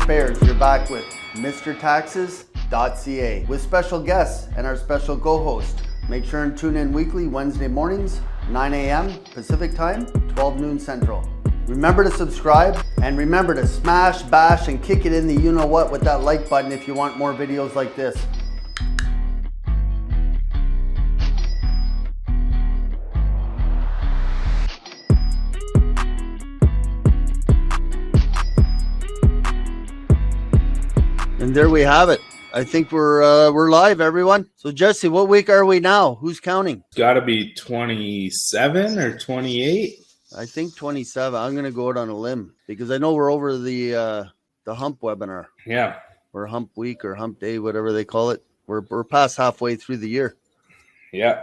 Taxpayers, you're back with MrTaxes.ca with special guests and our special co-host. Make sure and tune in weekly Wednesday mornings, 9 a.m. Pacific time, 12 noon Central. Remember to subscribe and remember to smash, bash, and kick it in the you-know-what with that like button if you want more videos like this. And there we have it. I think we're live, everyone. So Jesse, what week are we now? Who's counting? It's got to be 27 or 28. I think 27. I'm going to go out on a limb because I know we're over the hump webinar. Yeah. Or hump week or hump day, whatever they call it. We're past halfway through the year. Yeah,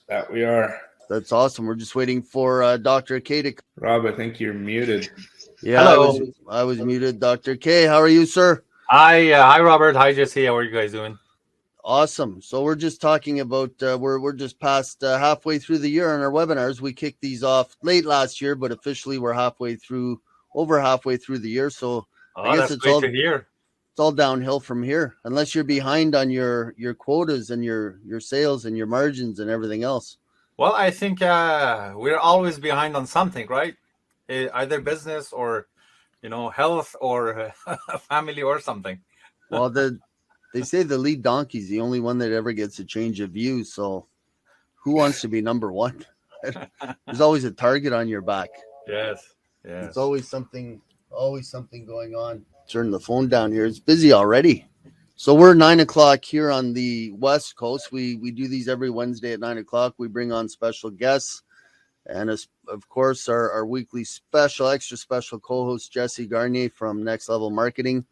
that we are. That's awesome. We're just waiting for Dr. K to. Rob, I think you're muted. Yeah, hello. I was muted. Dr. K, how are you, sir? Hi, Robert. Hi, Jesse. How are you guys doing? Awesome. So we're just talking about we're just past halfway through the year on our webinars. We kicked these off late last year, but officially we're over halfway through the year. So I guess it's all to hear. It's all downhill from here, unless you're behind on your quotas and your sales and your margins and everything else. Well, I think we're always behind on something, right? Either business or health or family or something. Well, they say the lead donkey's the only one that ever gets a change of view. So who wants to be number one? There's always a target on your back. Yes. It's always something going on. Turn the phone down here. It's busy already. So we're 9 o'clock here on the West Coast. We do these every Wednesday at 9 o'clock. We bring on special guests. And of course, our weekly extra special co-host, Jesse Garnier from Next Level Marketing.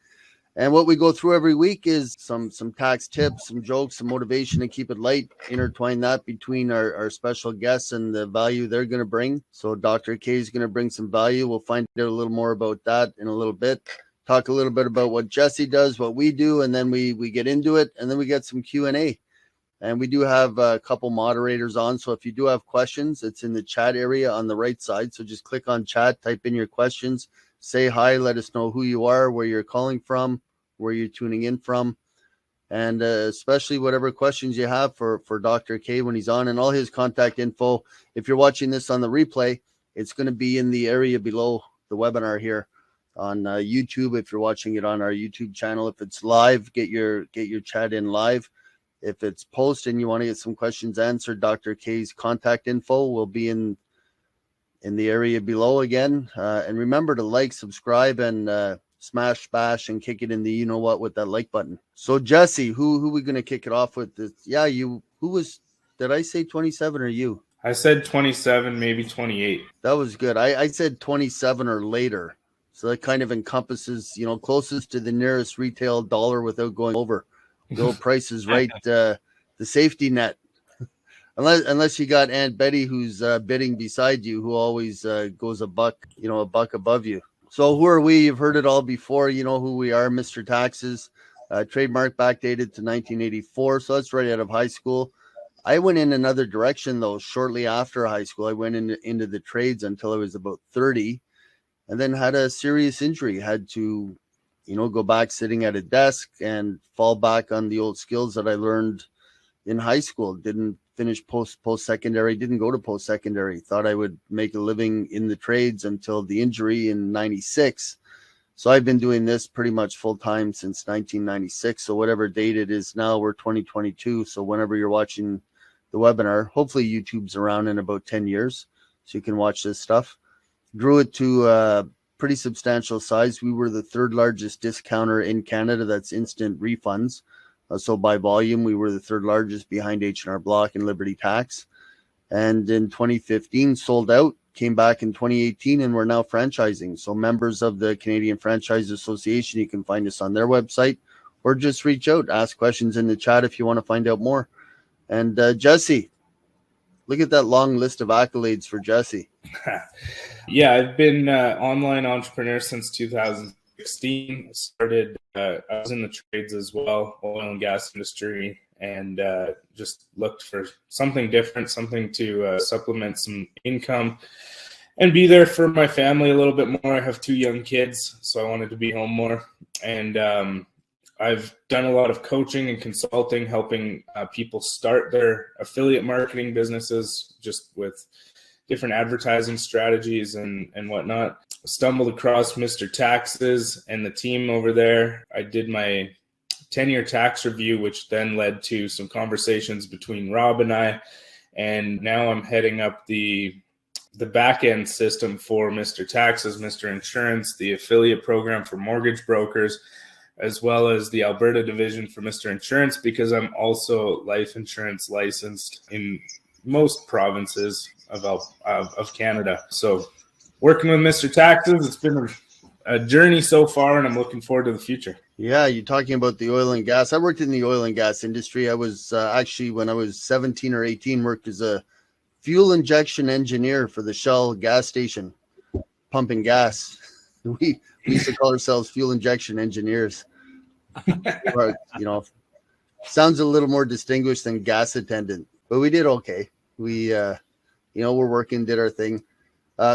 And what we go through every week is some tax tips, some jokes, some motivation to keep it light, intertwine that between our special guests and the value they're going to bring. So Dr. K is going to bring some value. We'll find out a little more about that in a little bit. Talk a little bit about what Jesse does, what we do, and then we get into it, and then we get some Q&A. And we do have a couple moderators on. So if you do have questions, it's in the chat area on the right side. So just click on chat, type in your questions, say hi, let us know who you are, where you're calling from, where you're tuning in from, and especially whatever questions you have for Dr. K when he's on, and all his contact info. If you're watching this on the replay, it's going to be in the area below the webinar here on YouTube. If you're watching it on our YouTube channel, if it's live, get your chat in live. If it's post and you want to get some questions answered, Dr. K's contact info will be in the area below again. And remember to like, subscribe, and smash, bash, and kick it in the you-know-what with that like button. So, Jesse, who are we going to kick it off with? Did I say 27 or you? I said 27, maybe 28. That was good. I said 27 or later. So that kind of encompasses, closest to the nearest retail dollar without going over. The old Price is Right, the safety net. Unless you got Aunt Betty who's bidding beside you, who always goes a buck above you. So who are we? You've heard it all before. You know who we are, Mr. Taxes. Trademark backdated to 1984, so that's right out of high school. I went in another direction, though, shortly after high school. I went into the trades until I was about 30, and then had a serious injury. Had to go back sitting at a desk and fall back on the old skills that I learned in high school. Didn't finish post-secondary, didn't go to post-secondary. Thought I would make a living in the trades until the injury in 96. So I've been doing this pretty much full-time since 1996. So whatever date it is now, we're 2022. So whenever you're watching the webinar, hopefully YouTube's around in about 10 years so you can watch this stuff. Grew it to pretty substantial size. We were the third largest discounter in Canada. That's instant refunds. So by volume, we were the third largest behind H&R Block and Liberty Tax. And in 2015, sold out, came back in 2018, and we're now franchising. So members of the Canadian Franchise Association, you can find us on their website, or just reach out, ask questions in the chat if you want to find out more. And Jesse, look at that long list of accolades for Jesse. Yeah, I've been online entrepreneur since 2016. Started, I was in the trades as well, oil and gas industry, and just looked for something different, something to supplement some income. and be there for my family a little bit more. I have 2 young kids, so I wanted to be home more. And I've done a lot of coaching and consulting, helping people start their affiliate marketing businesses, just with different advertising strategies and whatnot. Stumbled across Mr. Taxes and the team over there. I did my 10-year tax review, which then led to some conversations between Rob and I. And now I'm heading up the back end system for Mr. Taxes, Mr. Insurance, the affiliate program for mortgage brokers, as well as the Alberta division for Mr. Insurance, because I'm also life insurance licensed in most provinces of Canada. So working with Mr. Taxes, it's been a journey so far, and I'm looking forward to the future. Yeah, you're talking about the oil and gas. I worked in the oil and gas industry. I was actually, when I was 17 or 18, worked as a fuel injection engineer for the Shell gas station, pumping gas. We used to call ourselves fuel injection engineers. But, sounds a little more distinguished than gas attendant, but we did okay. We, we're working, did our thing.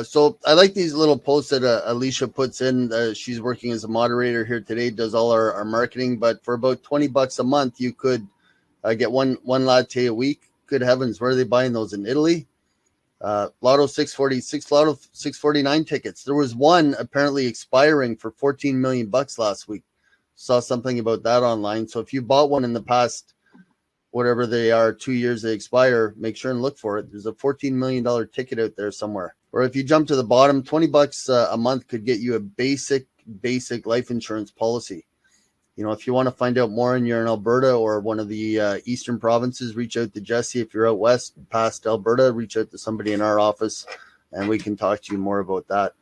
So I like these little posts that Alicia puts in. She's working as a moderator here today, does all our marketing, but for about $20 a month, you could get one latte a week. Good heavens, where are they buying those? In Italy? Lotto 646, Lotto 649 tickets. There was one apparently expiring for $14 million last week. Saw something about that online. So if you bought one in the past, whatever they are, 2 years they expire, make sure and look for it. There's a $14 million ticket out there somewhere. Or if you jump to the bottom, $20 a month could get you a basic life insurance policy. If you want to find out more and you're in Alberta or one of the eastern provinces, reach out to Jesse. If you're out west past Alberta, reach out to somebody in our office and we can talk to you more about that.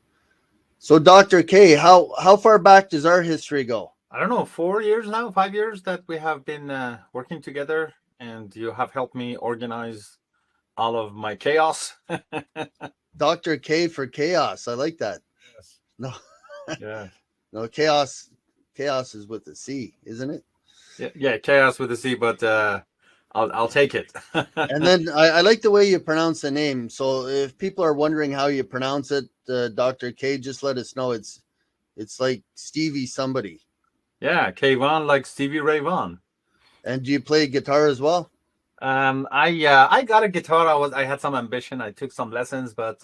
So Dr. K, how far back does our history go? I don't know, 4 years now, 5 years that we have been working together, and you have helped me organize all of my chaos. Dr. K for chaos. I like that. Yes. No. Yeah. No, chaos is with the C, isn't it? Yeah, chaos with a C, but I'll take it. And then I like the way you pronounce the name. So if people are wondering how you pronounce it, Dr. K, just let us know. It's like Stevie somebody. Yeah, Kayvon, like Stevie Ray Vaughan. And do you play guitar as well? I got a guitar. I had some ambition. I took some lessons, but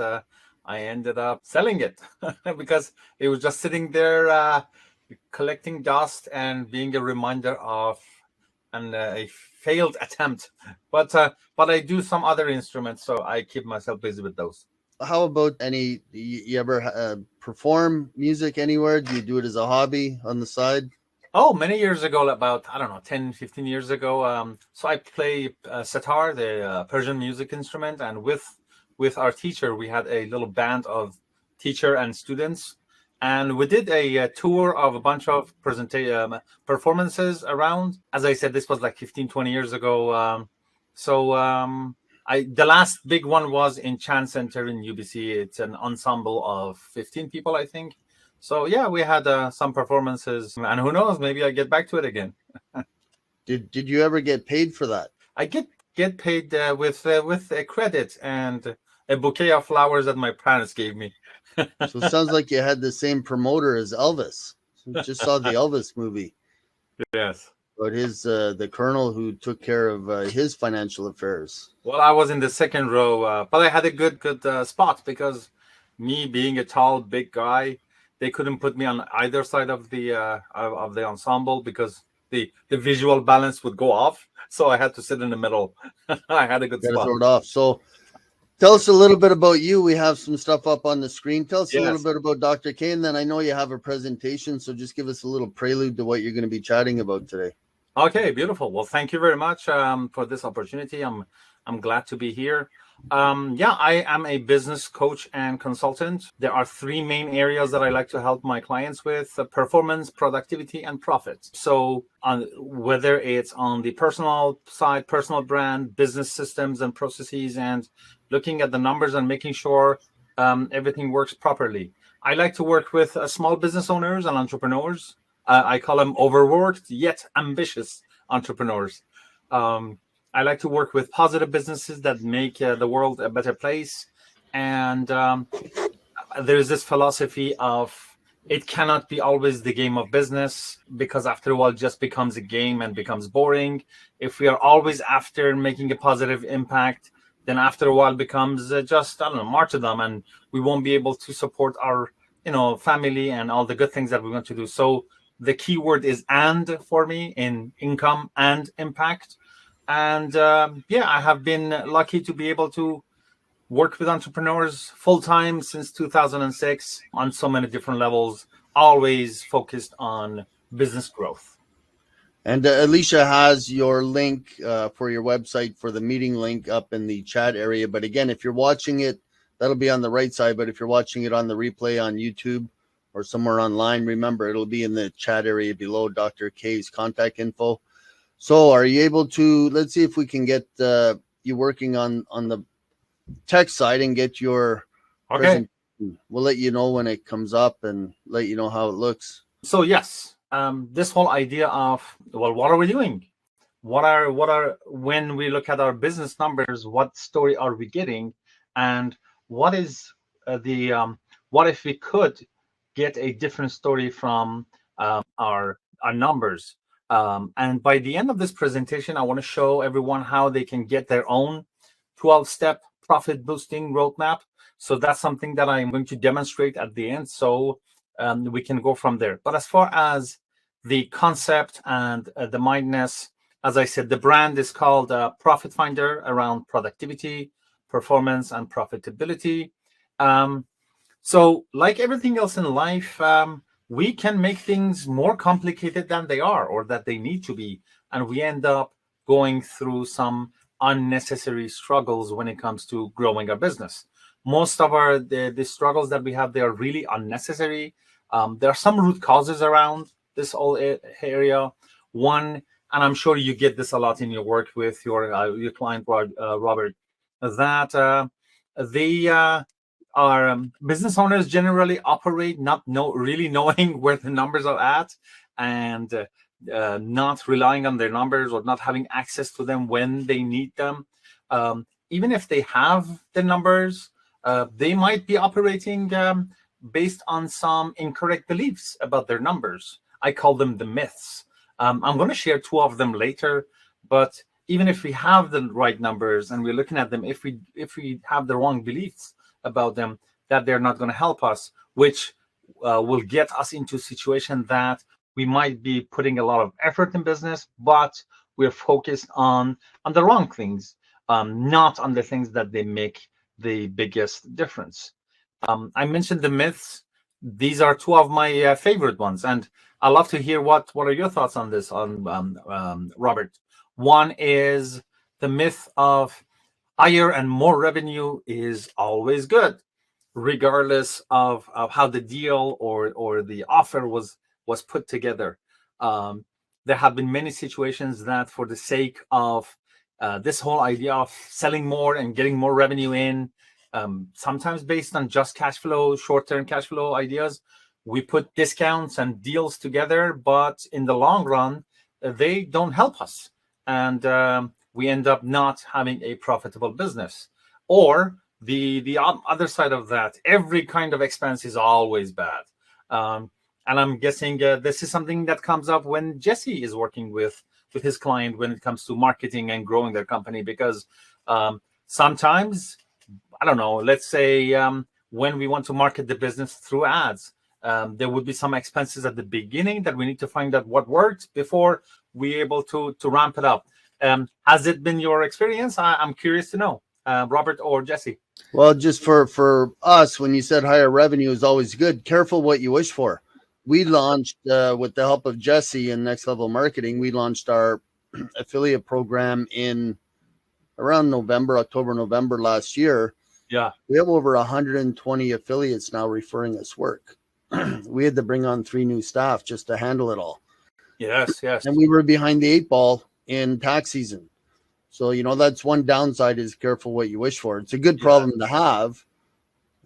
I ended up selling it because it was just sitting there collecting dust and being a reminder of a failed attempt. But I do some other instruments, so I keep myself busy with those. How about you ever perform music anywhere? Do you do it as a hobby on the side? Oh, many years ago, about, 10, 15 years ago. So I play sitar, the Persian music instrument. And with our teacher, we had a little band of teacher and students. And we did a tour of a bunch of performances around. As I said, this was like 15, 20 years ago. The last big one was in Chan Center in UBC. It's an ensemble of 15 people, I think. So yeah, we had some performances, and who knows, maybe I get back to it again. Did you ever get paid for that? I get paid with a credit and a bouquet of flowers that my parents gave me. So it sounds like you had the same promoter as Elvis. Just saw the Elvis movie. Yes. But the colonel who took care of his financial affairs. Well, I was in the second row, but I had a good spot because me being a tall, big guy, they couldn't put me on either side of the ensemble because the visual balance would go off. So I had to sit in the middle. I had a good spot. Throw it off. So tell us a little bit about you. We have some stuff up on the screen. Tell us a little bit about Dr. K, and then I know you have a presentation, so just give us a little prelude to what you're going to be chatting about today. Okay, beautiful. Well, thank you very much for this opportunity. I'm glad to be here. I am a business coach and consultant. There are three main areas that I like to help my clients with: performance, productivity, and profit. So whether it's on the personal side, personal brand, business systems and processes, and looking at the numbers and making sure everything works properly. I like to work with small business owners and entrepreneurs. I call them overworked yet ambitious entrepreneurs. I like to work with positive businesses that make the world a better place. And there's this philosophy of it cannot be always the game of business, because after a while it just becomes a game and becomes boring. If we are always after making a positive impact, then after a while it becomes just, I don't know, martyrdom, and we won't be able to support our, family and all the good things that we want to do. So the key word is "and" for me in income and impact. And I have been lucky to be able to work with entrepreneurs full-time since 2006 on so many different levels, always focused on business growth. And Alicia has your link for your website, for the meeting link, up in the chat area. But again, if you're watching it, that'll be on the right side. But if you're watching it on the replay on YouTube or somewhere online, remember, it'll be in the chat area below Dr. K's contact info. So are you able to, let's see if we can get you working on the tech side and get your Okay. We'll let you know when it comes up and let you know how it looks. So yes, this whole idea of, well, what are we doing? What are when we look at our business numbers, what story are we getting? And what is what if we could get a different story from our numbers? And by the end of this presentation, I want to show everyone how they can get their own 12-step profit boosting roadmap. So that's something that I'm going to demonstrate at the end, so we can go from there. But as far as the concept and the mindness, as I said, the brand is called Profit Finder, around productivity, performance, and profitability. So like everything else in life, we can make things more complicated than they are, or that they need to be. And we end up going through some unnecessary struggles when it comes to growing our business. Most of the struggles that we have, they are really unnecessary. There are some root causes around this whole area. One, and I'm sure you get this a lot in your work with your client, Robert, that they are business owners generally operate not really knowing where the numbers are at, and not relying on their numbers or not having access to them when they need them. Even if they have the numbers, they might be operating based on some incorrect beliefs about their numbers. I call them the myths. I'm going to share two of them later, but even if we have the right numbers and we're looking at them, if we have the wrong beliefs about them, that they're not going to help us, which will get us into a situation that we might be putting a lot of effort in business, but we're focused on the wrong things, not on the things that they make the biggest difference. I mentioned the myths. These are two of my favorite ones, and I'd love to hear what are your thoughts on this, Robert. One is the myth of higher and more revenue is always good, regardless of how the deal or the offer was put together. There have been many situations that, for the sake of this whole idea of selling more and getting more revenue in, sometimes based on just cash flow, short-term cash flow ideas, we put discounts and deals together, but in the long run, they don't help us. And we end up not having a profitable business. Or the other side of that, every kind of expense is always bad. And I'm guessing this is something that comes up when Jesse is working with his client when it comes to marketing and growing their company, because sometimes, I don't know, let's say when we want to market the business through ads, there would be some expenses at the beginning that we need to find out what works before we're able to ramp it up. Has it been your experience? I'm curious to know, Robert or Jesse. Well, just for us, when you said higher revenue is always good, careful what you wish for. We launched, with the help of Jesse and Next Level Marketing, we launched our affiliate program in around October, November last year. Yeah. We have over 120 affiliates now referring us work. We had to bring on 3 new staff just to handle it all. Yes. And we were behind the 8 ball in tax season. So, that's one downside, is careful what you wish for. It's a good problem to have,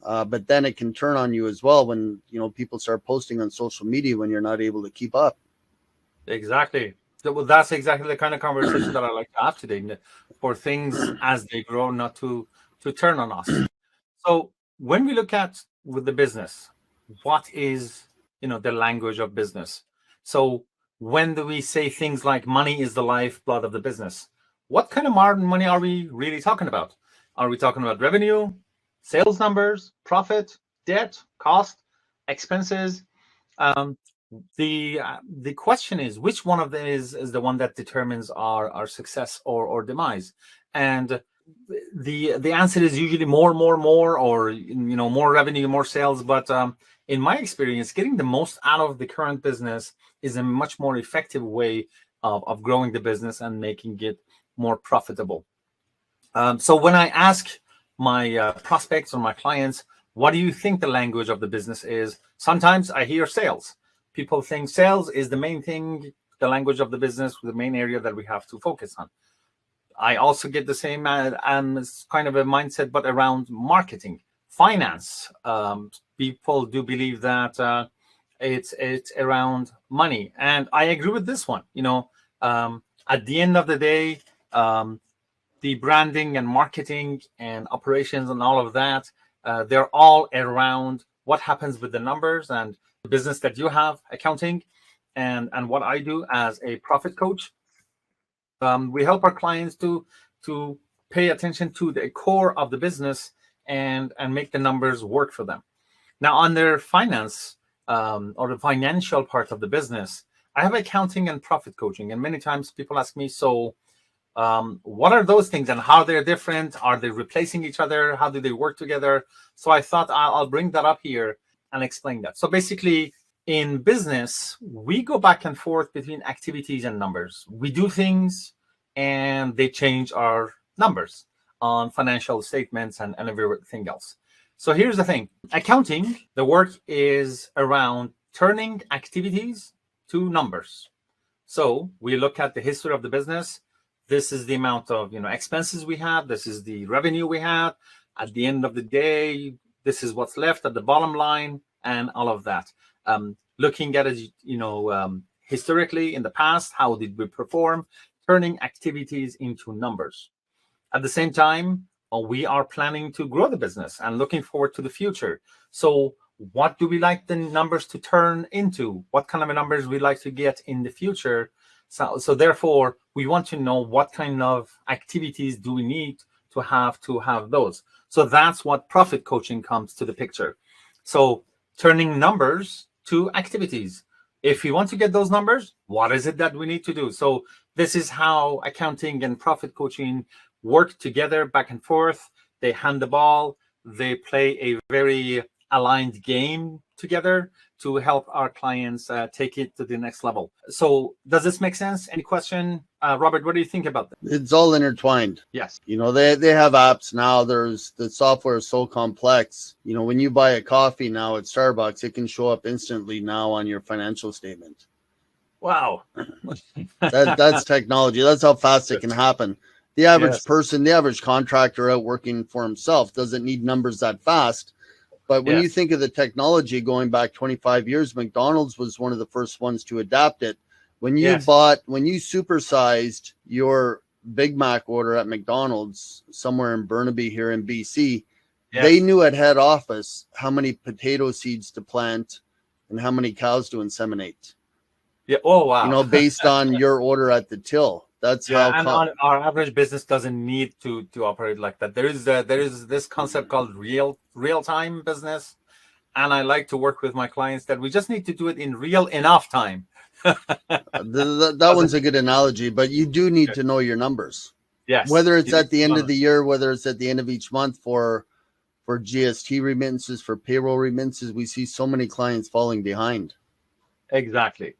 but then it can turn on you as well when, people start posting on social media when you're not able to keep up. Exactly. Well, that's exactly the kind of conversation that I like to have today, for things as they grow, not to turn on us. So when we look at with the business, what is, the language of business? So when do we say things like money is the lifeblood of the business? What kind of money are we really talking about? Are we talking about revenue, sales numbers, profit, debt, cost, expenses? The question is, which one of them is the one that determines our success or demise? And the answer is usually more, or more revenue, more sales. But in my experience, getting the most out of the current business is a much more effective way of growing the business and making it more profitable. So when I ask my prospects or my clients, what do you think the language of the business is? Sometimes I hear sales. People think sales is the main thing, the language of the business, the main area that we have to focus on. I also get the same kind of a mindset, but around marketing, finance. People do believe that it's around money, and I agree with this one. At the end of the day, the branding and marketing and operations and all of that, they're all around what happens with the numbers and the business that you have, accounting, and what I do as a profit coach. We help our clients to pay attention to the core of the business and make the numbers work for them. Now, on their finance or the financial part of the business, I have accounting and profit coaching. And many times people ask me, so what are those things and how they're different? Are they replacing each other? How do they work together? So I thought I'll bring that up here and explain that. So basically, in business, we go back and forth between activities and numbers. We do things and they change our numbers on financial statements and everything else. So here's the thing. Accounting, the work is around turning activities to numbers. So we look at the history of the business. This is the amount of expenses we have. This is the revenue we have. At the end of the day, this is what's left at the bottom line and all of that. Looking at it, historically in the past, how did we perform? Turning activities into numbers. At the same time, we are planning to grow the business and looking forward to the future. So what do we like the numbers to turn into? What kind of numbers we like to get in the future? So therefore, we want to know what kind of activities do we need to have those. So that's what profit coaching comes to the picture. So turning numbers to activities. If we want to get those numbers, what is it that we need to do? So this is how accounting and profit coaching work together, back and forth. They hand the ball. They play a very aligned game together to help our clients take it to the next level. So does this make sense? Any question? Robert, what do you think about that? It's all intertwined. Yes. They have apps now. The software is so complex. When you buy a coffee now at Starbucks, it can show up instantly now on your financial statement. Wow. That's technology. That's how fast it can happen. The average person, the average contractor out working for himself doesn't need numbers that fast. But when you think of the technology going back 25 years, McDonald's was one of the first ones to adapt it. When you supersized your Big Mac order at McDonald's somewhere in Burnaby here in BC, they knew at head office how many potato seeds to plant and how many cows to inseminate. Yeah. Oh, wow. Based on your order at the till. That's how. And our average business doesn't need to operate like that. There is this concept called real time business, and I like to work with my clients that we just need to do it in real enough time. That one's a good analogy, but you do need to know your numbers. Yes. Whether it's at the end of the year, whether it's at the end of each month for GST remittances, for payroll remittances, we see so many clients falling behind. Exactly.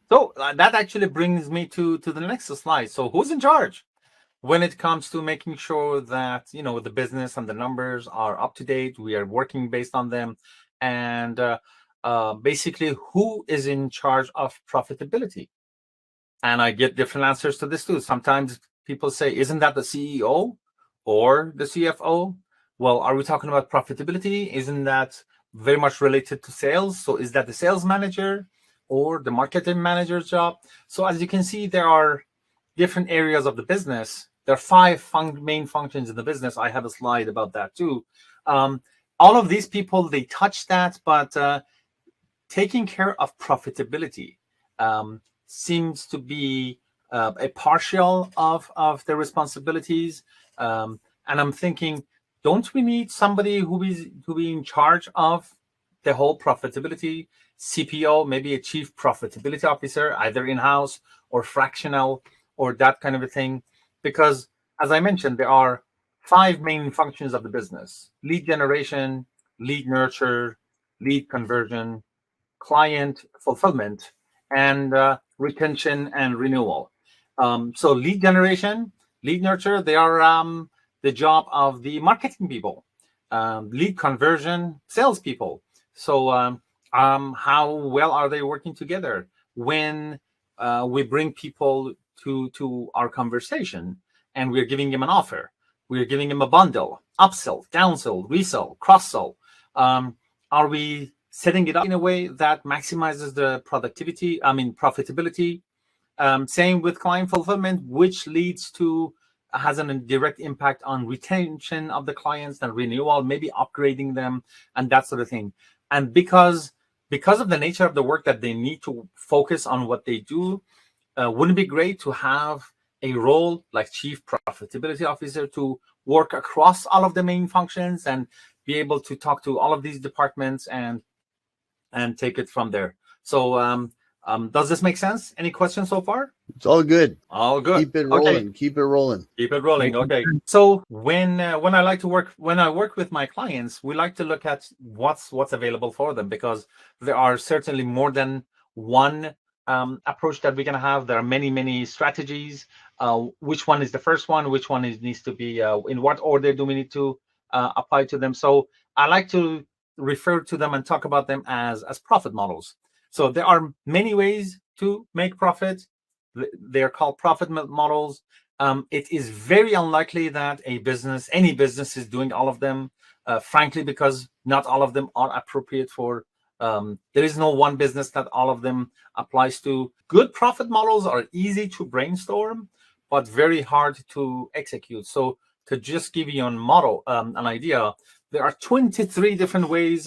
So that actually brings me to the next slide. So who's in charge when it comes to making sure that, the business and the numbers are up to date? We are working based on them. And basically, who is in charge of profitability? And I get different answers to this too. Sometimes people say, isn't that the CEO or the CFO? Well, are we talking about profitability? Isn't that very much related to sales? So is that the sales manager or the marketing manager's job? So as you can see, there are different areas of the business there are 5 main functions in the business. I have a slide about that too. All of these people, they touch that, but taking care of profitability seems to be a partial of their responsibilities. And I'm thinking, don't we need somebody who be in charge of the whole profitability? CPO, maybe a chief profitability officer, either in-house or fractional or that kind of a thing. Because as I mentioned, there are 5 main functions of the business: lead generation, lead nurture, lead conversion, client fulfillment, and retention and renewal. So lead generation, lead nurture, they are the job of the marketing people. Lead conversion, salespeople. So how well are they working together when we bring people to our conversation and we're giving them an offer? We're giving them a bundle, upsell, downsell, resell, cross-sell. Are we setting it up in a way that maximizes the profitability? Same with client fulfillment, which leads to has a direct impact on retention of the clients and renewal, maybe upgrading them and that sort of thing. And because of the nature of the work that they need to focus on what they do, wouldn't it be great to have a role like chief profitability officer to work across all of the main functions and be able to talk to all of these departments and take it from there? So does this make sense? Any questions so far? It's all good. All good. Keep it rolling. Okay. Keep it rolling. Keep it rolling. Okay. So when I work with my clients, we like to look at what's available for them, because there are certainly more than one approach that we're going to have. There are many strategies. Which one is the first one? Which one needs to be in what order do we need to apply to them? So I like to refer to them and talk about them as profit models. So there are many ways to make profit. They're called profit models. It is very unlikely that any business is doing all of them, frankly, because not all of them are appropriate for. There is no one business that all of them applies to. Good profit models are easy to brainstorm, but very hard to execute. So to just give you an idea, there are 23 different ways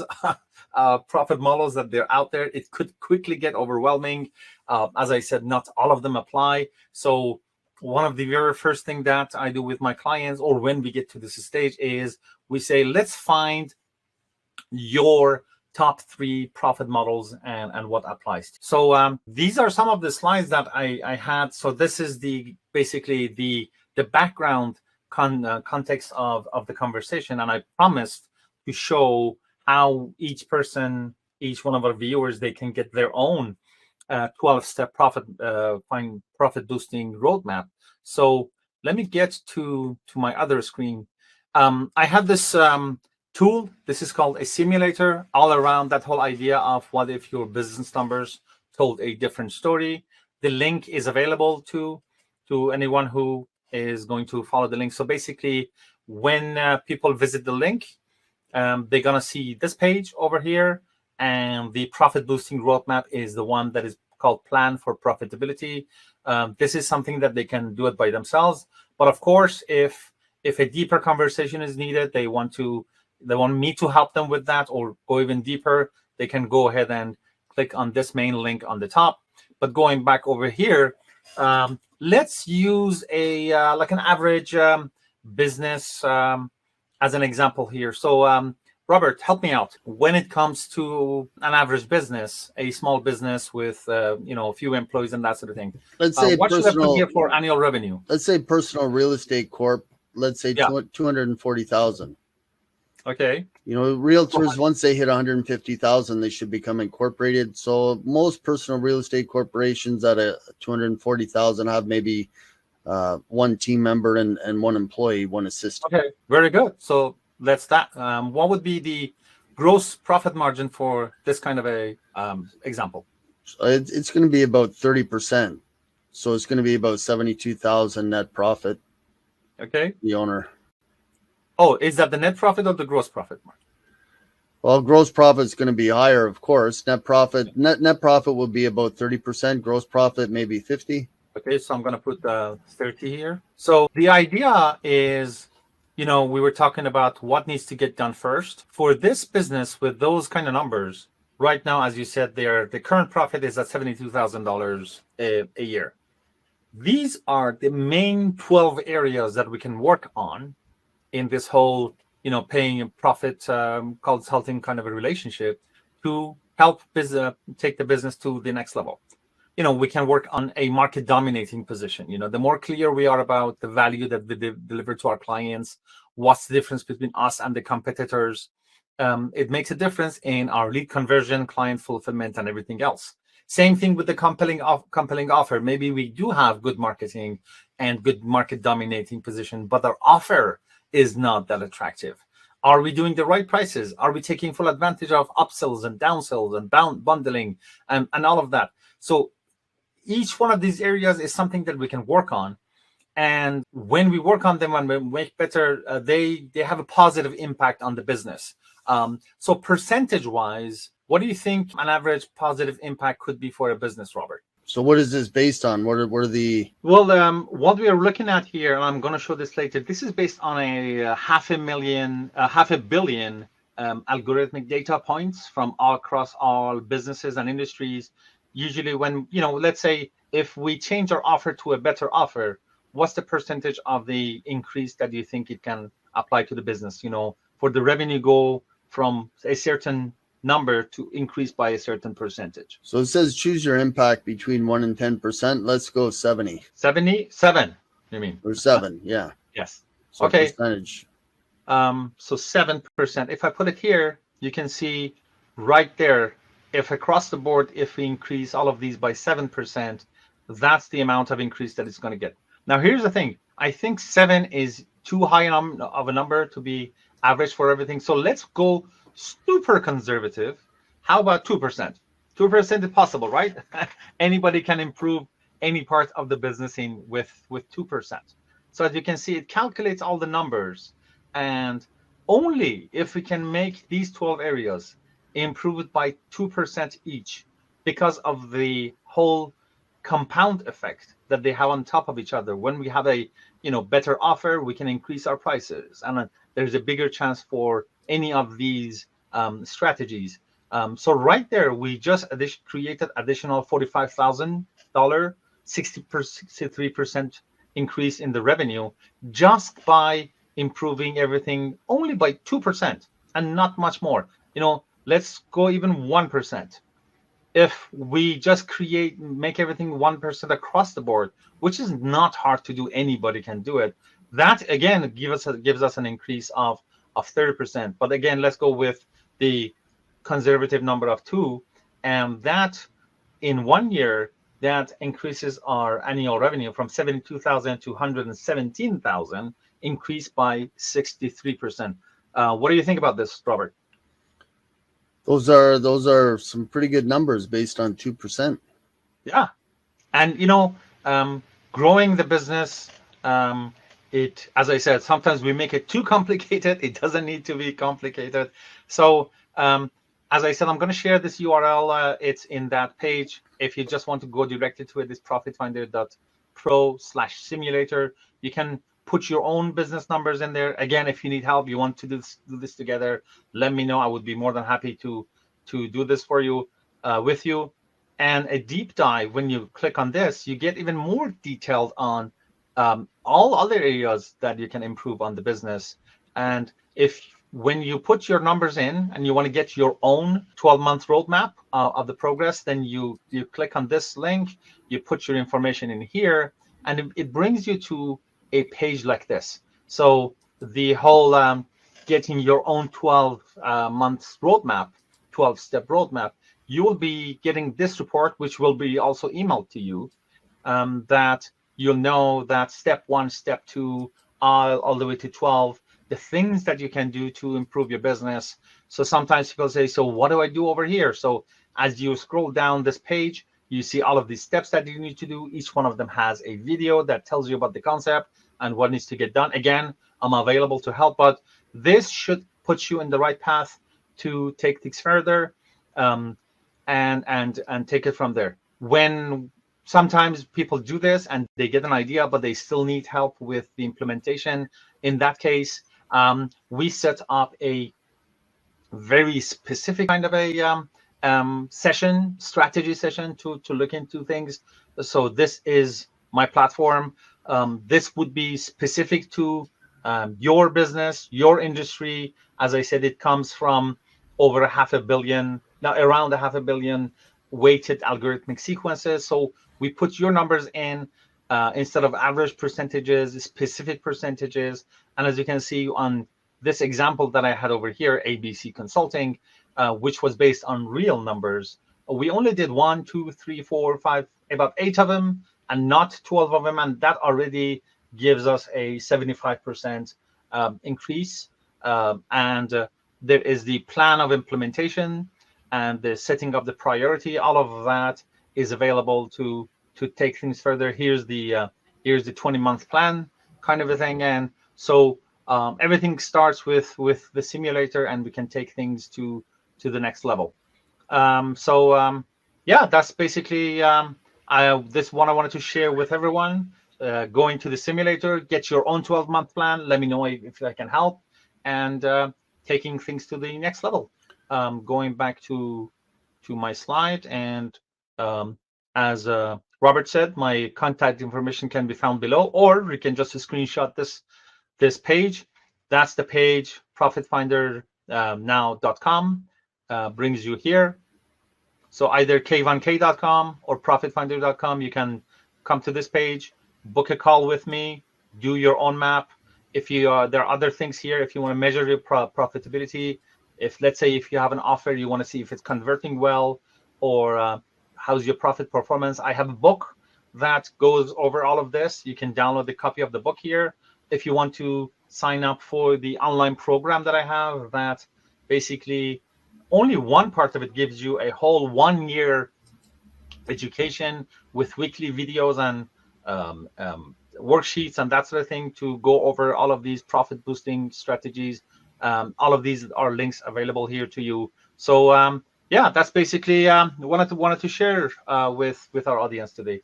profit models that they're out there. It could quickly get overwhelming. As I said, not all of them apply. So one of the very first thing that I do with my clients, or when we get to this stage, is we say, let's find your top 3 profit models and what applies. So these are some of the slides that I had. So this is basically the background context of the conversation, and I promised to show how each one of our viewers, they can get their own 12-step profit boosting roadmap. So let me get to my other screen. I have this tool. This is called a simulator, all around that whole idea of what if your business numbers told a different story. The link is available to anyone who is going to follow the link. So basically, when people visit the link, they're going to see this page over here, and the profit boosting roadmap is the one that is called Plan for Profitability. This is something that they can do it by themselves. But of course, if a deeper conversation is needed, they want me to help them with that or go even deeper, they can go ahead and click on this main link on the top. But going back over here, let's use like an average business as an example here. So Robert, help me out. When it comes to an average business, a small business with a few employees and that sort of thing, let's say what should I put here for annual revenue? Let's say personal real estate corp. Let's say 240,000. Okay. Realtors, once they hit 150,000, they should become incorporated. So most personal real estate corporations at a 240,000 have maybe one team member and one employee, one assistant. Okay, very good. So that's that. What would be the gross profit margin for this kind of a example? It's going to be about 30%. So it's going to be about 72,000 net profit. Okay. The owner. Oh, is that the net profit or the gross profit margin? Well, gross profit is going to be higher, of course. Net profit will be about 30%. Gross profit maybe 50. Okay, so I'm going to put 30 here. So the idea is, we were talking about what needs to get done first. For this business with those kind of numbers, right now, as you said, the current profit is at $72,000 a year. These are the main 12 areas that we can work on in this whole, paying a profit consulting kind of a relationship to help take the business to the next level. We can work on a market dominating position. The more clear we are about the value that we deliver to our clients, what's the difference between us and the competitors, it makes a difference in our lead conversion, client fulfillment, and everything else. Same thing with the compelling offer. Maybe we do have good marketing and good market dominating position, but our offer is not that attractive. Are we doing the right prices? Are we taking full advantage of upsells and downsells and bundling and all of that? So each one of these areas is something that we can work on. And when we work on them and we make better, they have a positive impact on the business. So percentage wise, what do you think an average positive impact could be for a business, Robert? So what is this based on? What are the... Well, what we are looking at here, and I'm going to show this later, this is based on a half a billion algorithmic data points from all across all businesses and industries. Usually when, let's say if we change our offer to a better offer, what's the percentage of the increase that you think it can apply to the business? For the revenue go from a certain number to increase by a certain percentage. So it says choose your impact between 1 and 10%. Let's go 70. 77, you mean? Or 7, yeah. Yes. So okay. Percentage. So 7%. If I put it here, you can see right there, if across the board, if we increase all of these by 7%, that's the amount of increase that it's going to get. Now, here's the thing. I think 7 is too high of a number to be average for everything. So let's go super conservative. How about 2%? 2% is possible, right? Anybody can improve any part of the business with 2%. So as you can see, it calculates all the numbers. And only if we can make these 12 areas improve by 2% each, because of the whole compound effect that they have on top of each other. When we have a better offer, we can increase our prices, and there's a bigger chance for any of these strategies. So right there, we just created additional $45,000, 63% increase in the revenue just by improving everything only by 2% and not much more. Let's go even 1%. If we just make everything 1% across the board, which is not hard to do, anybody can do it. That again gives us an increase of 30%. But again, let's go with the conservative number of 2, and that in 1 year that increases our annual revenue from 72,000 to 117,000, increased by 63%. What do you think about this, Robert? Those are some pretty good numbers based on 2%. Yeah, and growing the business, as I said, sometimes we make it too complicated. It doesn't need to be complicated. So as I said, I'm going to share this URL. It's in that page. If you just want to go directly to it, it's profitfinder.pro/simulator. You can put your own business numbers in there. Again, if you need help, you want to do this together, let me know. I would be more than happy to do this for you, with you. And a deep dive, when you click on this, you get even more detailed on all other areas that you can improve on the business. And when you put your numbers in and you want to get your own 12-month roadmap of the progress, then you click on this link, you put your information in here, and it brings you to a page like this. So the whole getting your own 12-month roadmap, 12-step roadmap, you will be getting this report, which will be also emailed to you, that you'll know that step 1, step 2, all the way to 12, the things that you can do to improve your business. So sometimes people say, so what do I do over here? So as you scroll down this page, you see all of these steps that you need to do. Each one of them has a video that tells you about the concept and what needs to get done. Again, I'm available to help, but this should put you in the right path to take things further, and take it from there. When sometimes people do this and they get an idea, but they still need help with the implementation. In that case, we set up a very specific kind of a strategy session to look into things. So this is my platform. This would be specific to your business, your industry. As I said, it comes from over around 500 million weighted algorithmic sequences. So we put your numbers in instead of average percentages, specific percentages. And as you can see on this example that I had over here, ABC Consulting, which was based on real numbers, we only did 1, 2, 3, 4, 5, about 8 of them, and not 12 of them. And that already gives us a 75% increase. There is the plan of implementation and the setting of the priority. All of that is available to take things further. Here's the 20-month plan kind of a thing. And so everything starts with the simulator, and we can take things to the next level. Yeah, that's basically this one I wanted to share with everyone. Going to the simulator, get your own 12-month plan. Let me know if I can help, and taking things to the next level. Going back to my slide, and as Robert said, my contact information can be found below, or you can just screenshot this page. That's the page, profitfindernow.com, brings you here. So either kayvonk.com or profitfinder.com, you can come to this page, book a call with me, do your own map. If there are other things here, if you want to measure your profitability, let's say if you have an offer, you want to see if it's converting well, or how's your profit performance. I have a book that goes over all of this. You can download the copy of the book here. If you want to sign up for the online program that I have, that basically only one part of it gives you a whole 1-year education with weekly videos and worksheets and that sort of thing to go over all of these profit boosting strategies. All of these are links available here to you. So yeah, that's basically wanted to share with our audience today.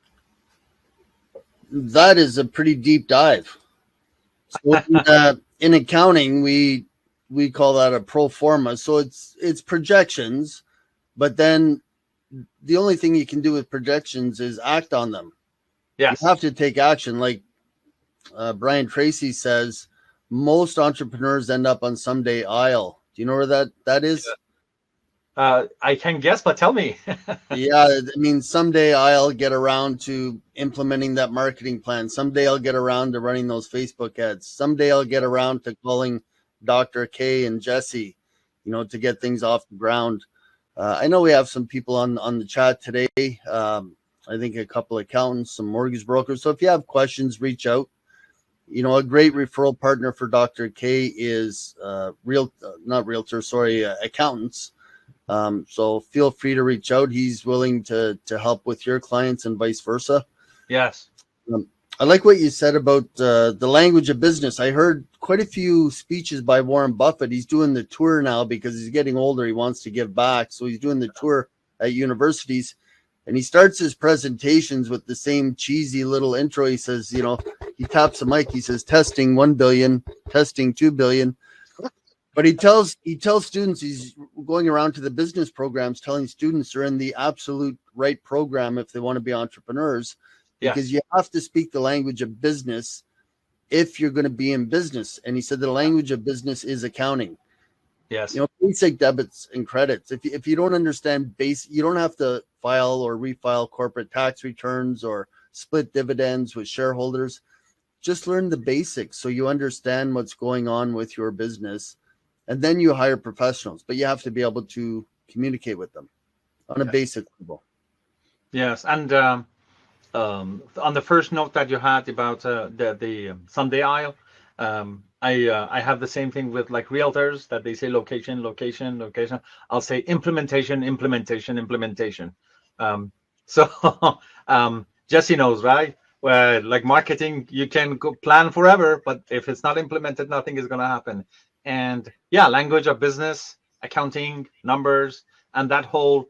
That is a pretty deep dive. So in accounting, we call that a pro forma. So it's projections, but then the only thing you can do with projections is act on them. Yes. You have to take action. Like Brian Tracy says, most entrepreneurs end up on someday aisle. Do you know where that is? I can guess, but tell me. Yeah, I mean, someday I'll get around to implementing that marketing plan. Someday I'll get around to running those Facebook ads. Someday I'll get around to calling Dr. K and Jesse, to get things off the ground. I know we have some people on the chat today. I think a couple of accountants, some mortgage brokers. So if you have questions, reach out. A great referral partner for Dr. K is accountants. So feel free to reach out. He's willing to help with your clients and vice versa. Yes. I like what you said about the language of business. I heard quite a few speeches by Warren Buffett. He's doing the tour now because he's getting older. He wants to give back. So he's doing the tour at universities. And he starts his presentations with the same cheesy little intro. He says, he taps the mic. He says, testing 1 billion, testing 2 billion. But he tells students, he's going around to the business programs, telling students they're in the absolute right program if they want to be entrepreneurs, because you have to speak the language of business if you're going to be in business. And he said the language of business is accounting. Yes. Basic debits and credits. If you don't understand you don't have to file or refile corporate tax returns or split dividends with shareholders. Just learn the basics so you understand what's going on with your business. And then you hire professionals, but you have to be able to communicate with them on a basic level. Yes, and on the first note that you had about the someday aisle, I have the same thing with like realtors that they say location, location, location. I'll say implementation, implementation, implementation. So Jesse knows, right? Where like marketing, you can go plan forever, but if it's not implemented, nothing is going to happen. And yeah, language of business, accounting, numbers, and that whole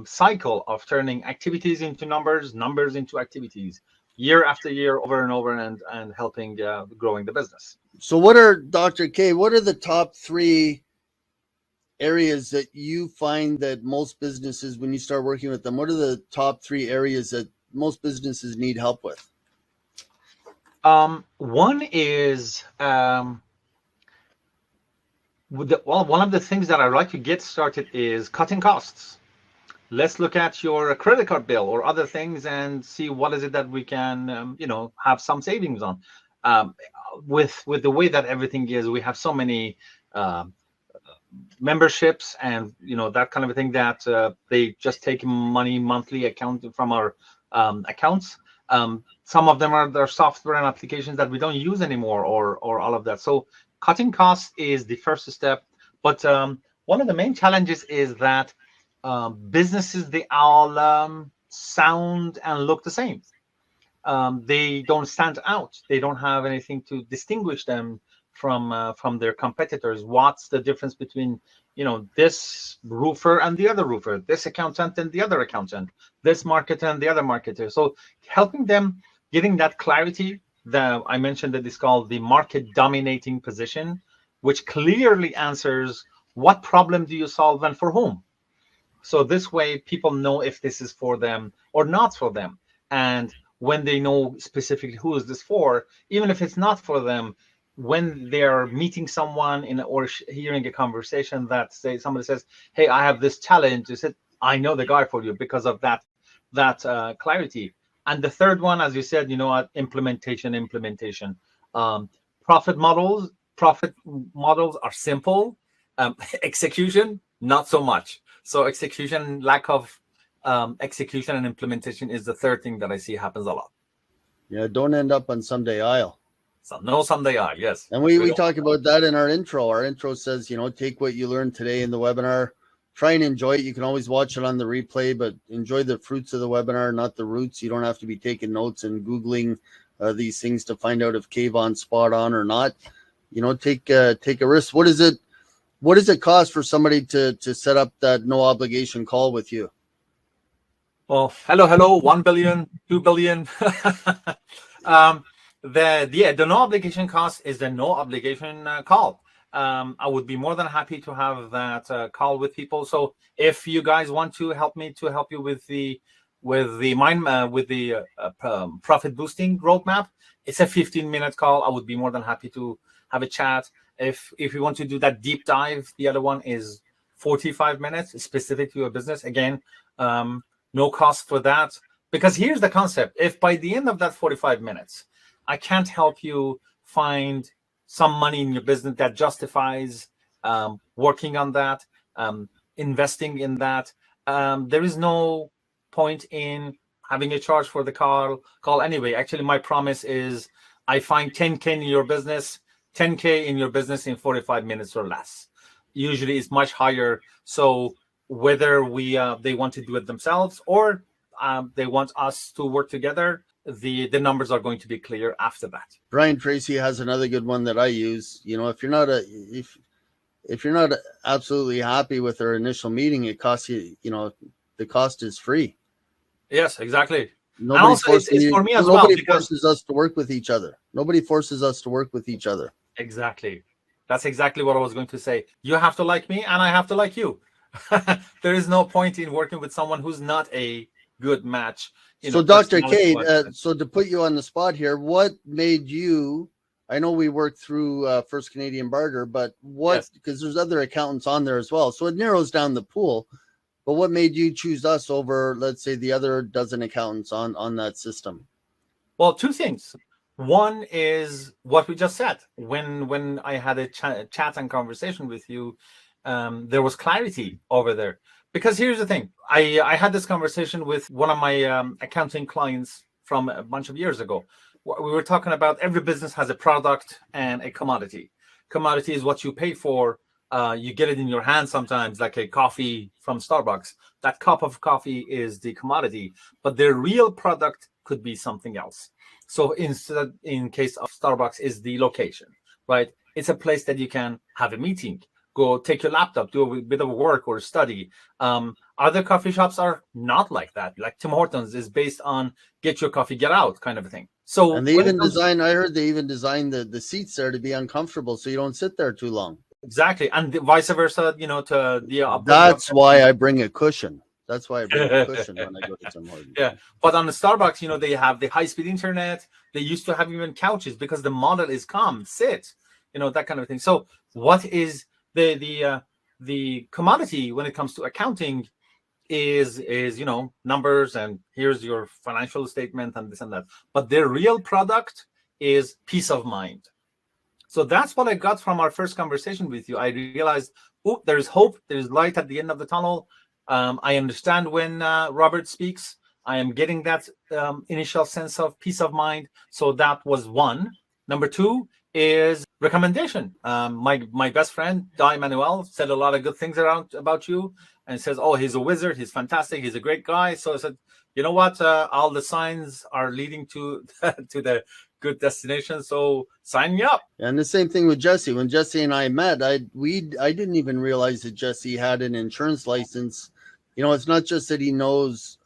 cycle of turning activities into numbers, numbers into activities, year after year, over and over, and helping growing the business. So what are, Dr. K, what are the top 3 areas that you find that most businesses, when you start working with them, what are the top 3 areas that most businesses need help with? One is, one of the things that I like to get started is cutting costs. Let's look at your credit card bill or other things and see what is it that we can, have some savings on. With the way that everything is, we have so many memberships and that kind of a thing that they just take money monthly account from our accounts. Some of them are their software and applications that we don't use anymore, or all of that. So cutting costs is the first step. But one of the main challenges is that businesses, they all sound and look the same. They don't stand out. They don't have anything to distinguish them from their competitors. What's the difference between this roofer and the other roofer, this accountant and the other accountant, this marketer and the other marketer? So helping them getting that clarity, that I mentioned, that is called the market dominating position, which clearly answers what problem do you solve and for whom. So this way people know if this is for them or not for them. And when they know specifically who is this for, even if it's not for them, when they're meeting someone or hearing a conversation that somebody says, hey, I have this challenge, they said, I know the guy for you because of that clarity. And the third one, as you said, implementation. Profit models are simple. Execution, not so much. So execution, lack of execution and implementation is the third thing that I see happens a lot. Yeah, don't end up on someday aisle. So no someday aisle, yes. And we talk about that in our intro. Our intro says, take what you learned today in the webinar, try and enjoy it. You can always watch it on the replay, but enjoy the fruits of the webinar, not the roots. You don't have to be taking notes and Googling these things to find out if Kayvon's spot on or not. Take a risk. What does it cost for somebody to set up that no obligation call with you? Well, hello, 1 billion, 2 billion. The no obligation cost is the no obligation call. I would be more than happy to have that call with people. So if you guys want to help me to help you with the profit boosting roadmap, it's a 15-minute call. I would be more than happy to have a chat. If you want to do that deep dive, the other one is 45 minutes, specific to your business. Again, no cost for that. Because here's the concept: if by the end of that 45 minutes, I can't help you find some money in your business that justifies working on that, investing in that, there is no point in having a charge for the call anyway. Actually, my promise is I find 10K in your business, 10K in your business in 45 minutes or less. Usually it's much higher. So whether they want to do it themselves or they want us to work together, the numbers are going to be clear after that. Brian Tracy has another good one that I use. If you're not absolutely happy with our initial meeting, it costs you, the cost is free. Yes, exactly. Nobody also, it's for me as well. Nobody forces us to work with each other. Nobody forces us to work with each other. Exactly. That's exactly what I was going to say. You have to like me and I have to like you. There is no point in working with someone who's not a good match. So Dr. K, so to put you on the spot here, what made you, I know we worked through First Canadian Barter, but because there's other accountants on there as well. So it narrows down the pool, but what made you choose us over, let's say, the other dozen accountants on that system? Well, two things. One is what we just said. When I had a chat and conversation with you, there was clarity over there. Because here's the thing. I had this conversation with one of my accounting clients from a bunch of years ago. We were talking about every business has a product and a commodity. Commodity is what you pay for. You get it in your hand sometimes, like a coffee from Starbucks. That cup of coffee is the commodity, but the real product could be something else. So in case of Starbucks is the location, right? It's a place that you can have a meeting, go take your laptop, do a bit of work or study. Other coffee shops are not like that. Like Tim Hortons is based on get your coffee, get out kind of a thing. So and they even design, I heard they even designed the seats there to be uncomfortable so you don't sit there too long. Exactly. And vice versa, you know, to the that's why I bring a cushion. That's why I bring a cushion when I go to Tim Hortons. Yeah. But on the Starbucks, you know, they have the high-speed internet. They used to have even couches because the model is come, sit, you know, that kind of thing. So what is the commodity when it comes to accounting is you know, numbers, and here's your financial statement and this and that. But their real product is peace of mind. So that's what I got from our first conversation with you. I realized, oh, there's hope, there's light at the end of the tunnel. I understand when Robert speaks, I am getting that initial sense of peace of mind. So that was one. Number two is recommendation. My best friend, Di Manuel, said a lot of good things about you and says, oh, he's a wizard. He's fantastic. He's a great guy. So I said, you know what? All the signs are leading to the good destination. So sign me up. And the same thing with Jesse. When Jesse and I met, I didn't even realize that Jesse had an insurance license. You know, it's not just that he knows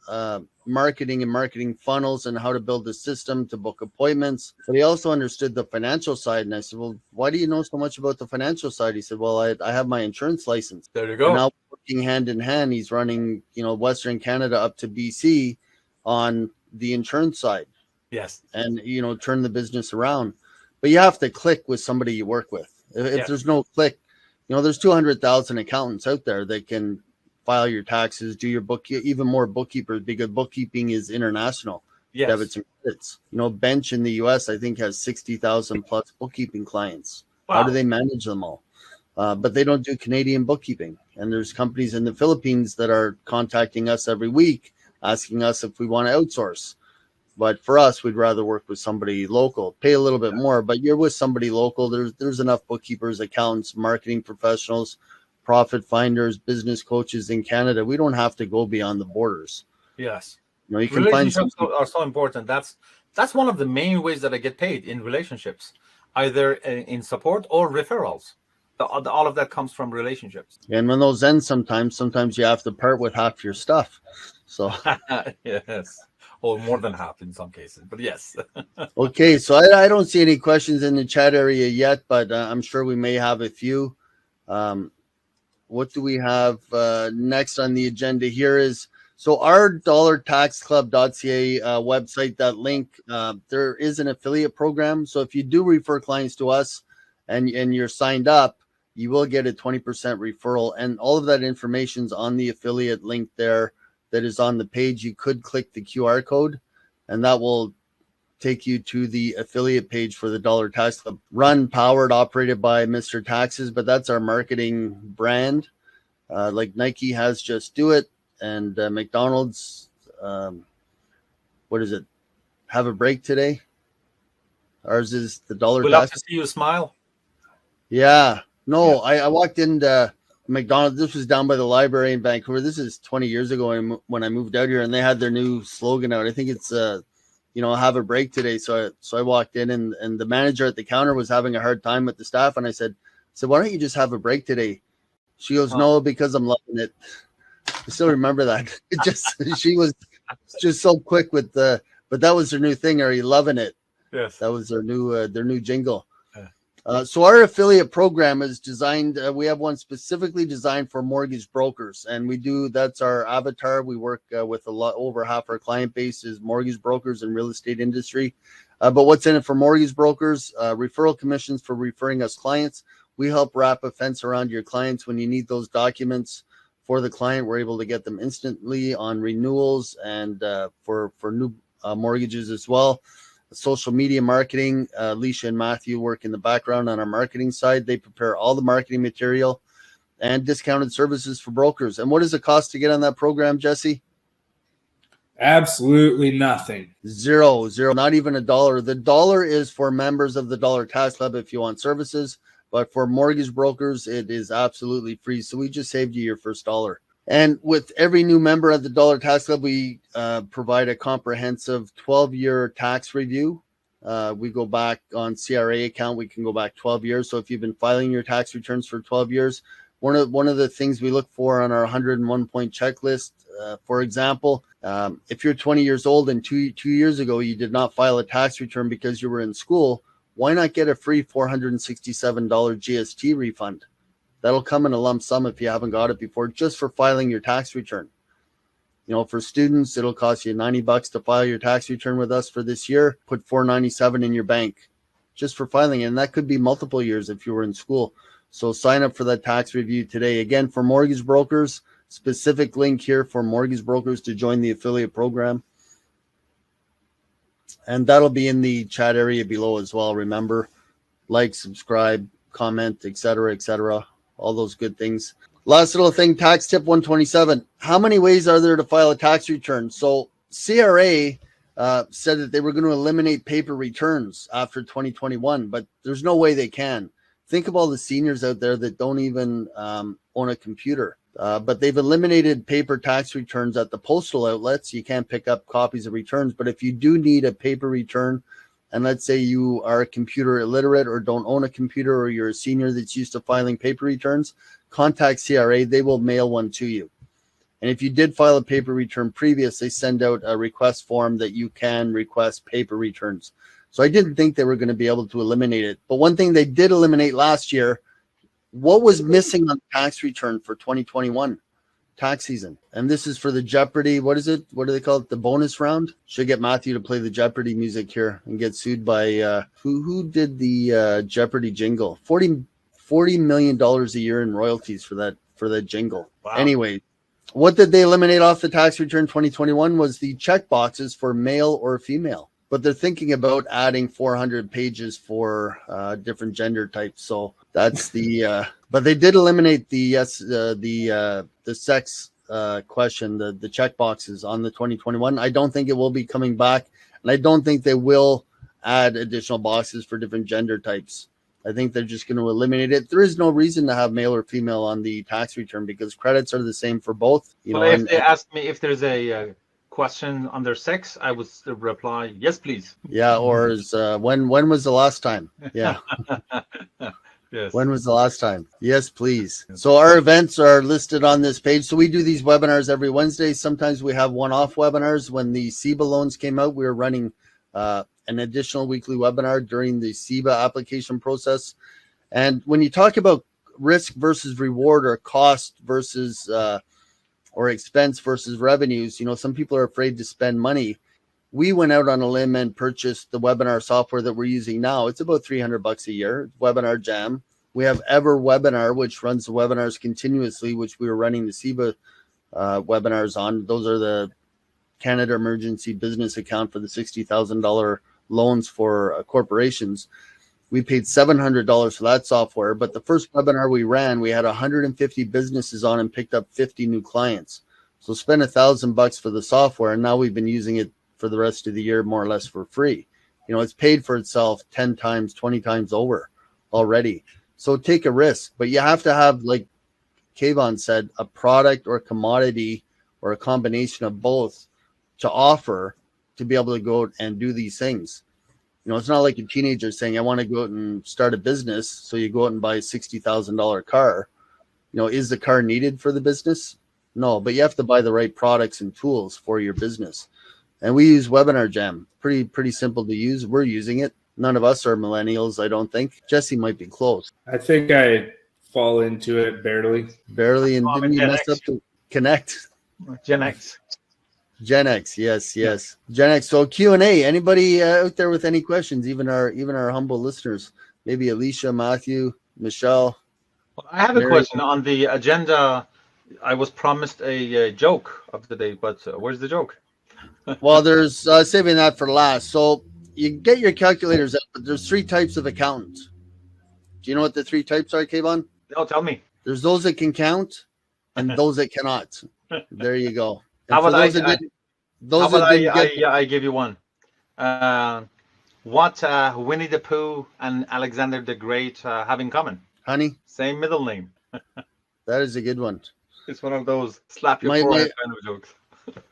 marketing and marketing funnels and how to build a system to book appointments, but he also understood the financial side. And I said, well, why do you know so much about the financial side? He said, well, I have my insurance license. There you go. And now working hand in hand, he's running, you know, Western Canada up to BC on the insurance side. Yes. And, you know, turn the business around. But you have to click with somebody you work with. If there's no click, you know, there's 200,000 accountants out there that can file your taxes, do your book, even more bookkeepers, because bookkeeping is international. Yes. Debits and credits. You know, Bench in the US, I think, has 60,000 plus bookkeeping clients. Wow. How do they manage them all? But they don't do Canadian bookkeeping. And there's companies in the Philippines that are contacting us every week, asking us if we want to outsource. But for us, we'd rather work with somebody local, pay a little bit more, but you're with somebody local. There's enough bookkeepers, accountants, marketing professionals, profit finders, business coaches in Canada. We don't have to go beyond the borders. Yes. You know, you can find relationships are so important. That's one of the main ways that I get paid in relationships, either in support or referrals. All of that comes from relationships. And when those end, sometimes you have to part with half your stuff. So yes, or more than half in some cases, but yes. Okay, so I don't see any questions in the chat area yet, but I'm sure we may have a few. What do we have next on the agenda here is, so our DOLLARTAXCLUB.ca website, that link, there is an affiliate program. So if you do refer clients to us and you're signed up, you will get a 20% referral. And all of that information is on the affiliate link there that is on the page. You could click the QR code and that will take you to the affiliate page for the Dollar Tax Club, run, powered, operated by Mr. Taxes, but that's our marketing brand. Like Nike has Just Do It, and McDonald's, what is it? Have a break today. Ours is the Dollar We'll Tax. have to see you smile. Yeah. No, yeah. I walked into McDonald's. This was down by the library in Vancouver. This is 20 years ago when I moved out here, and they had their new slogan out. I think it's you know, have a break today. So I walked in and the manager at the counter was having a hard time with the staff. And I said, why don't you just have a break today? She goes, no, because I'm loving it. I still remember that. She was just so quick with but that was their new thing. Are you loving it? Yes. That was their new jingle. So our affiliate program is designed. We have one specifically designed for mortgage brokers, and that's our avatar. We work with over half our client base is mortgage brokers and real estate industry. But what's in it for mortgage brokers? Referral commissions for referring us clients. We help wrap a fence around your clients when you need those documents for the client. We're able to get them instantly on renewals and for new mortgages as well. Social media marketing, Alicia and Matthew work in the background on our marketing side. They prepare all the marketing material and discounted services for brokers. And what does it cost to get on that program, Jesse? Absolutely nothing. Zero, not even $1. The dollar is for members of the Dollar Tax Club if you want services, but for mortgage brokers, it is absolutely free. So we just saved you your first dollar. And with every new member of the Dollar Tax Club, we provide a comprehensive 12-year tax review. We go back on CRA account. We can go back 12 years. So if you've been filing your tax returns for 12 years, one of the things we look for on our 101 point checklist, for example, if you're 20 years old and two years ago you did not file a tax return because you were in school, why not get a free $467 GST refund? That'll come in a lump sum if you haven't got it before, just for filing your tax return. You know, for students, it'll cost you $90 to file your tax return with us for this year. Put $497 in your bank just for filing it. And that could be multiple years if you were in school. So sign up for that tax review today. Again, for mortgage brokers, specific link here for mortgage brokers to join the affiliate program. And that'll be in the chat area below as well. Remember, like, subscribe, comment, etc., all those good things. Last little thing, tax tip 127. How many ways are there to file a tax return? So CRA said that they were going to eliminate paper returns after 2021, but there's no way they can. Think of all the seniors out there that don't even own a computer. But they've eliminated paper tax returns at the postal outlets. You can't pick up copies of returns. But if you do need a paper return, and let's say you are computer illiterate or don't own a computer, or you're a senior that's used to filing paper returns, contact CRA. They will mail one to you. And if you did file a paper return previous, they send out a request form that you can request paper returns. So I didn't think they were going to be able to eliminate it. But one thing they did eliminate last year, what was missing on the tax return for 2021 tax season? And this is for the Jeopardy. What is it? What do they call it? The bonus round? Should get Matthew to play the Jeopardy music here and get sued by who did the Jeopardy jingle? $40 million a year in royalties for that jingle. Wow. Anyway, what did they eliminate off the tax return 2021 was the check boxes for male or female. But they're thinking about adding 400 pages for different gender types. So that's the but they did eliminate the sex question, the check boxes on the 2021. I don't think it will be coming back, and I don't think they will add additional boxes for different gender types. I think they're just going to eliminate it. There is no reason to have male or female on the tax return because credits are the same for both. Well, if they ask me if there's a question under sex, I would reply, yes, please. Yeah, or is when was the last time? Yeah. Yes. When was the last time? Yes, please. So our events are listed on this page. So we do these webinars every Wednesday. Sometimes we have one-off webinars. When the SEBA loans came out, we were running an additional weekly webinar during the SEBA application process. And when you talk about risk versus reward, or cost versus or expense versus revenues, you know, some people are afraid to spend money. We went out on a limb and purchased the webinar software that we're using now. It's about $300 a year, Webinar Jam. We have Ever Webinar, which runs the webinars continuously, which we were running the SEBA webinars on. Those are the Canada Emergency Business Account for the $60,000 loans for corporations. We paid $700 for that software, but the first webinar we ran, we had 150 businesses on and picked up 50 new clients. So spend $1,000 for the software, and now we've been using it for the rest of the year, more or less for free. You know, it's paid for itself 10 times, 20 times over already. So take a risk, but you have to have, like Kayvon said, a product or commodity or a combination of both to offer to be able to go and do these things. You know, it's not like a teenager saying, I want to go out and start a business. So you go out and buy a $60,000 car. You know, is the car needed for the business? No, but you have to buy the right products and tools for your business. And we use Webinar Jam. Pretty simple to use. We're using it. None of us are millennials, I don't think. Jesse might be close. I think I fall into it barely. Barely, and didn't you mess up to connect? Gen X. Gen X, yes. Gen X. So Q&A. Anybody out there with any questions? Even our humble listeners. Maybe Alicia, Matthew, Michelle. Well, I have a question on the agenda. I was promised a joke of the day, but where's the joke? Well, there's saving that for last. So you get your calculators out, but there's 3 types of accountants. Do you know what the 3 types are, Kayvon? No, tell me. There's those that can count and those that cannot. There you go. How about I give you one. What Winnie the Pooh and Alexander the Great have in common? Honey? Same middle name. That is a good one. It's one of those slap your forehead kind of jokes.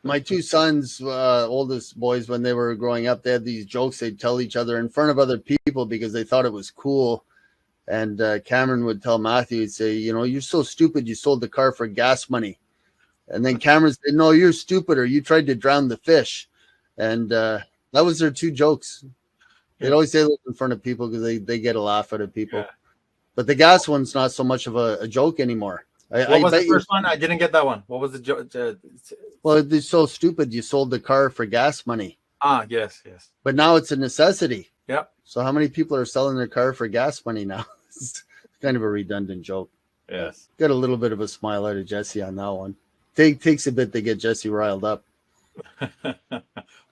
My two sons, oldest boys, when they were growing up, they had these jokes they'd tell each other in front of other people because they thought it was cool. And Cameron would tell Matthew, he'd say, you know, you're so stupid, you sold the car for gas money. And then Cameron said, no, you're stupid, or you tried to drown the fish. And that was their two jokes. They'd always say that in front of people because they get a laugh out of people. Yeah. But the gas one's not so much of a joke anymore. What was the first one? I didn't get that one. What was the joke? Well, they're so stupid, you sold the car for gas money. Ah, yes. But now it's a necessity. Yeah. So how many people are selling their car for gas money now? It's kind of a redundant joke. Yes. Got a little bit of a smile out of Jesse on that one. Takes a bit to get Jesse riled up.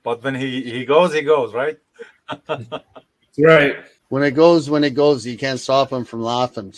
But when he goes, right? Right. When it goes, you can't stop him from laughing.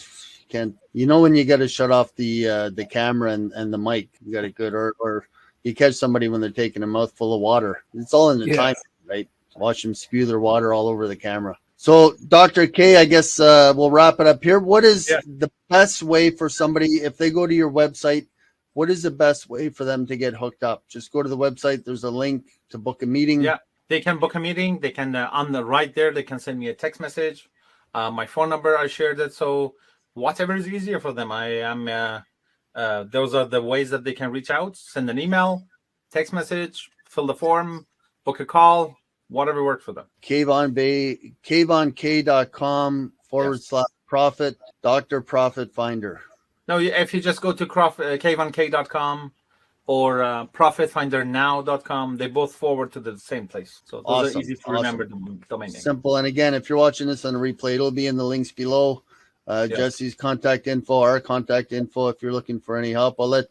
You know when you got to shut off the camera and the mic. You got it good, or you catch somebody when they're taking a mouthful of water. It's all in the time, right? Watch them spew their water all over the camera. So, Dr. K, I guess we'll wrap it up here. What is the best way for somebody, if they go to your website, what is the best way for them to get hooked up? Just go to the website. There's a link to book a meeting. Yeah, they can book a meeting. They can, on the right there, they can send me a text message. My phone number, I shared it. So whatever is easier for them. Those are the ways that they can reach out. Send an email, text message, fill the form, book a call, whatever works for them. KayvonK.com/profit, Dr. Profit Finder. No, if you just go to KayvonK.com or ProfitFinderNow.com, they both forward to the same place. So those are easy to remember the domain name. Simple. And again, if you're watching this on a replay, it'll be in the links below. Jesse's contact info, our contact info, if you're looking for any help. I'll let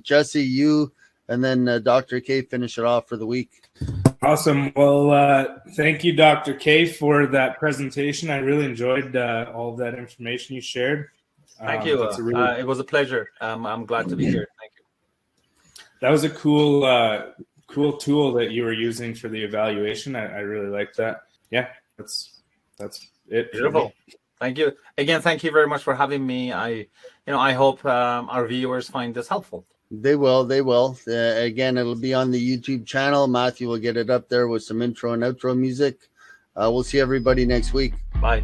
Jesse, you, and then Dr. K finish it off for the week. Awesome. Well, thank you, Dr. K, for that presentation. I really enjoyed all of that information you shared. Thank you. It was a pleasure. I'm glad to be here. Thank you. That was a cool tool that you were using for the evaluation. I really like that. Yeah, that's it. Beautiful. Thank you again. Thank you very much for having me. I hope our viewers find this helpful. They will. Again, it'll be on the YouTube channel. Matthew will get it up there with some intro and outro music. We'll see everybody next week. Bye.